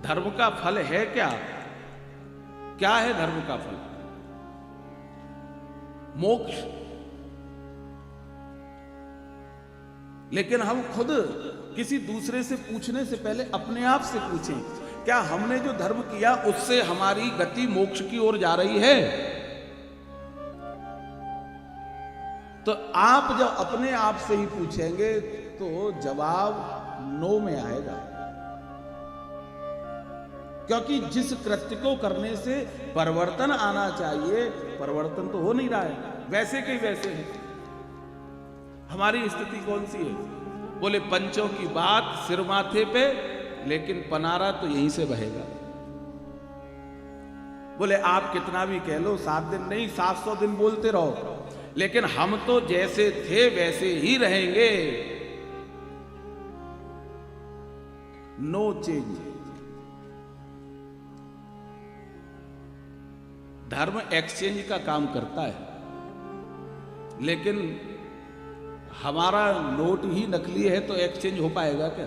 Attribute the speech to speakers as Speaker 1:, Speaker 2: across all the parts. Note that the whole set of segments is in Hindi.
Speaker 1: धर्म का फल है क्या? क्या है धर्म का फल? मोक्ष। लेकिन हम खुद किसी दूसरे से पूछने से पहले अपने आप से पूछें, क्या हमने जो धर्म किया उससे हमारी गति मोक्ष की ओर जा रही है? तो आप जब अपने आप से ही पूछेंगे तो जवाब नो में आएगा, क्योंकि जिस कृत्य को करने से परिवर्तन आना चाहिए, परिवर्तन तो हो नहीं रहा है, वैसे के वैसे है। हमारी स्थिति कौन सी है? बोले पंचों की बात सिर माथे पे, लेकिन पनारा तो यहीं से बहेगा। बोले आप कितना भी कह लो, 7 दिन नहीं 700 दिन बोलते रहो, लेकिन हम तो जैसे थे वैसे ही रहेंगे। No change. धर्म एक्सचेंज का काम करता है, लेकिन हमारा नोट ही नकली है तो एक्सचेंज हो पाएगा क्या?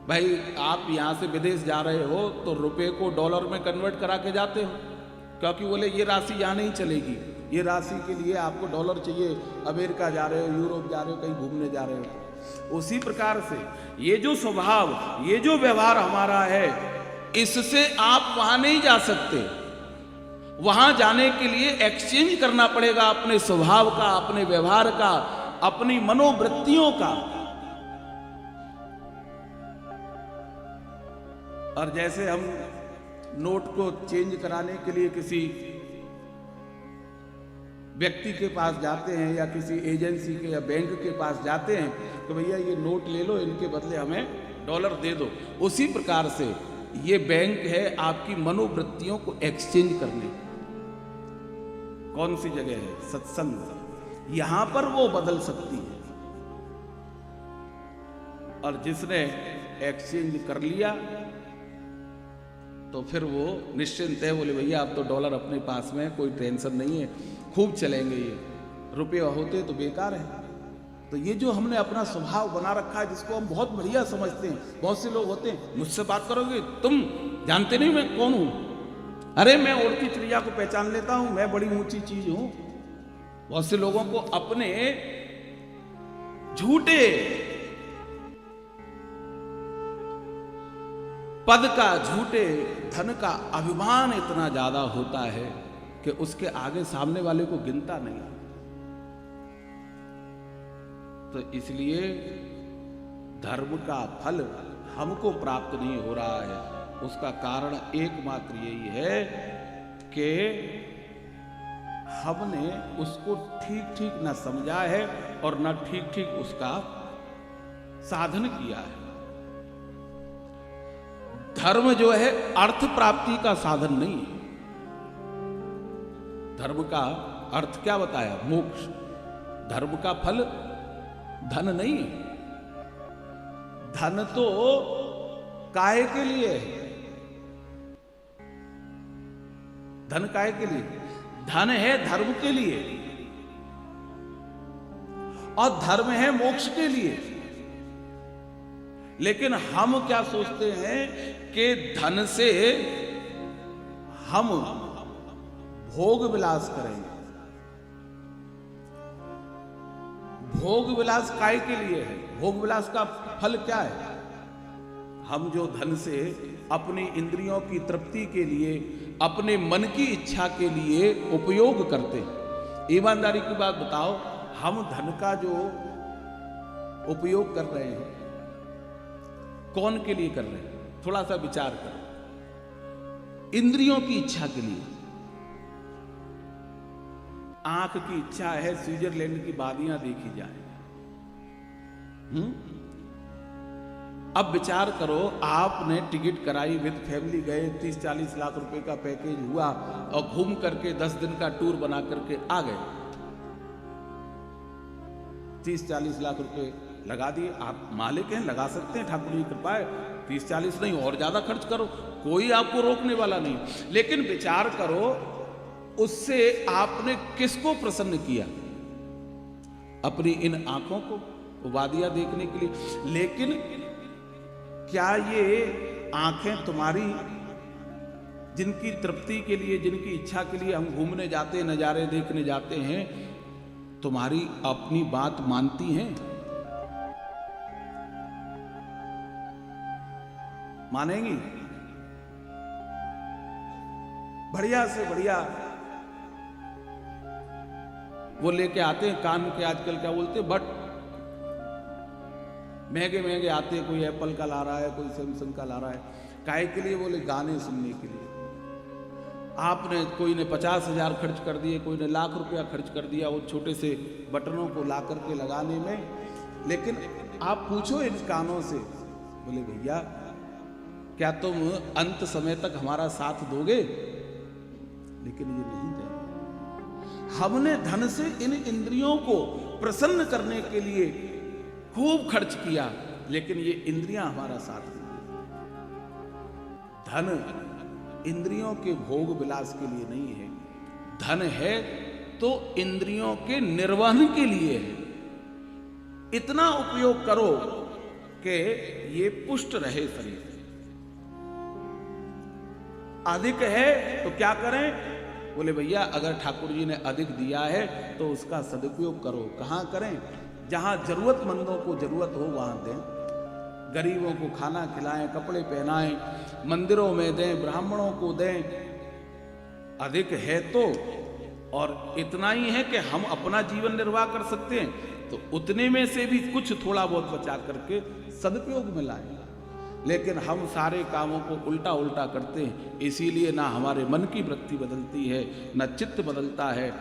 Speaker 1: भाई आप यहां से विदेश जा रहे हो तो रुपए को डॉलर में कन्वर्ट करा के जाते हो, क्योंकि बोले ये राशि यहां नहीं चलेगी, ये राशि के लिए आपको डॉलर चाहिए। अमेरिका जा रहे हो, यूरोप जा रहे हो, कहीं घूमने जा रहे हो। उसी प्रकार से ये जो स्वभाव, ये जो व्यवहार हमारा है, इससे आप वहां नहीं जा सकते। वहां जाने के लिए एक्सचेंज करना पड़ेगा अपने स्वभाव का, अपने व्यवहार का, अपनी मनोवृत्तियों का। और जैसे हम नोट को चेंज कराने के लिए किसी व्यक्ति के पास जाते हैं या किसी एजेंसी के या बैंक के पास जाते हैं कि भैया ये नोट ले लो, इनके बदले हमें डॉलर दे दो, उसी प्रकार से ये बैंक है आपकी मनोवृत्तियों को एक्सचेंज करने। कौन सी जगह है? सत्संग। यहां पर वो बदल सकती है। और जिसने एक्सचेंज कर लिया तो फिर वो निश्चिंत है, बोले भैया अब तो डॉलर अपने पास में, कोई टेंशन नहीं है, खूब चलेंगे। ये रुपये होते तो बेकार है। तो ये जो हमने अपना स्वभाव बना रखा है, जिसको हम बहुत बढ़िया समझते हैं, बहुत से लोग होते हैं, मुझसे बात करोगे तुम जानते नहीं मैं कौन हूं, अरे मैं उड़ती चिड़िया को पहचान लेता हूं, मैं बड़ी ऊंची चीज हूं। बहुत से लोगों को अपने झूठे पद का, झूठे धन का अभिमान इतना ज्यादा होता है कि उसके आगे सामने वाले को गिनता नहीं। तो इसलिए धर्म का फल हमको प्राप्त नहीं हो रहा है। उसका कारण एकमात्र यही है कि हमने उसको ठीक ठीक न समझा है और न ठीक ठीक उसका साधन किया है। धर्म जो है अर्थ प्राप्ति का साधन नहीं है। धर्म का अर्थ क्या बताया? मोक्ष। धर्म का फल धन नहीं है। धन तो काहे के लिए है? धन काहे के लिए? धन है धर्म के लिए और धर्म है मोक्ष के लिए। लेकिन हम क्या सोचते हैं कि धन से हम भोग विलास करेंगे। भोग विलास काय के लिए है? भोग विलास का फल क्या है? हम जो धन से अपनी इंद्रियों की तृप्ति के लिए, अपने मन की इच्छा के लिए उपयोग करते हैं। ईमानदारी की बात बताओ, हम धन का जो उपयोग कर रहे हैं कौन के लिए कर रहे हैं? थोड़ा सा विचार करो। इंद्रियों की इच्छा के लिए। आंख की इच्छा है स्विट्जरलैंड की वादियां देखी जाए। अब विचार करो, आपने टिकट कराई, विद फैमिली गए, 30-40 लाख रुपए का पैकेज हुआ और घूम करके 10 दिन का टूर बना करके आ गए। 30-40 लाख रुपए लगा दिए। आप मालिक हैं, लगा सकते हैं, ठाकुर जी कृपा है। 30-40 नहीं और ज्यादा खर्च करो, कोई आपको रोकने वाला नहीं। लेकिन विचार करो, उससे आपने किसको प्रसन्न किया? अपनी इन आंखों को वादियां देखने के लिए। लेकिन क्या ये आंखें तुम्हारी, जिनकी तृप्ति के लिए, जिनकी इच्छा के लिए हम घूमने जाते हैं, नजारे देखने जाते हैं, तुम्हारी अपनी बात मानती हैं? मानेंगी? बढ़िया से बढ़िया वो लेके आते हैं कान के, आजकल क्या बोलते हैं, बट महंगे महंगे आते हैं। कोई एप्पल का ला रहा है, कोई सैमसंग का ला रहा है। काहे के लिए? बोले गाने सुनने के लिए। आपने, कोई ने 50,000 खर्च कर दिए, कोई ने लाख रुपया खर्च कर दिया वो छोटे से बटनों को ला करके लगाने में। लेकिन आप पूछो इन कानों से, बोले भैया क्या तुम अंत समय तक हमारा साथ दोगे? लेकिन ये नहीं देंगे। हमने धन से इन इंद्रियों को प्रसन्न करने के लिए खूब खर्च किया, लेकिन ये इंद्रियां हमारा साथ नहीं देती। धन इंद्रियों के भोग विलास के लिए नहीं है। धन है तो इंद्रियों के निर्वहन के लिए है। इतना उपयोग करो कि ये पुष्ट रहे शरीर। अधिक है तो क्या करें? बोले भैया अगर ठाकुर जी ने अधिक दिया है तो उसका सदुपयोग करो। कहाँ करें? जहां जरूरतमंदों को जरूरत हो वहां दें। गरीबों को खाना खिलाएं, कपड़े पहनाएं, मंदिरों में दें, ब्राह्मणों को दें। अधिक है तो, और इतना ही है कि हम अपना जीवन निर्वाह कर सकते हैं, तो उतने में से भी कुछ थोड़ा बहुत बचा करके सदुपयोग में लाएं। लेकिन हम सारे कामों को उल्टा उल्टा करते हैं, इसीलिए ना हमारे मन की वृत्ति बदलती है, ना चित्त बदलता है।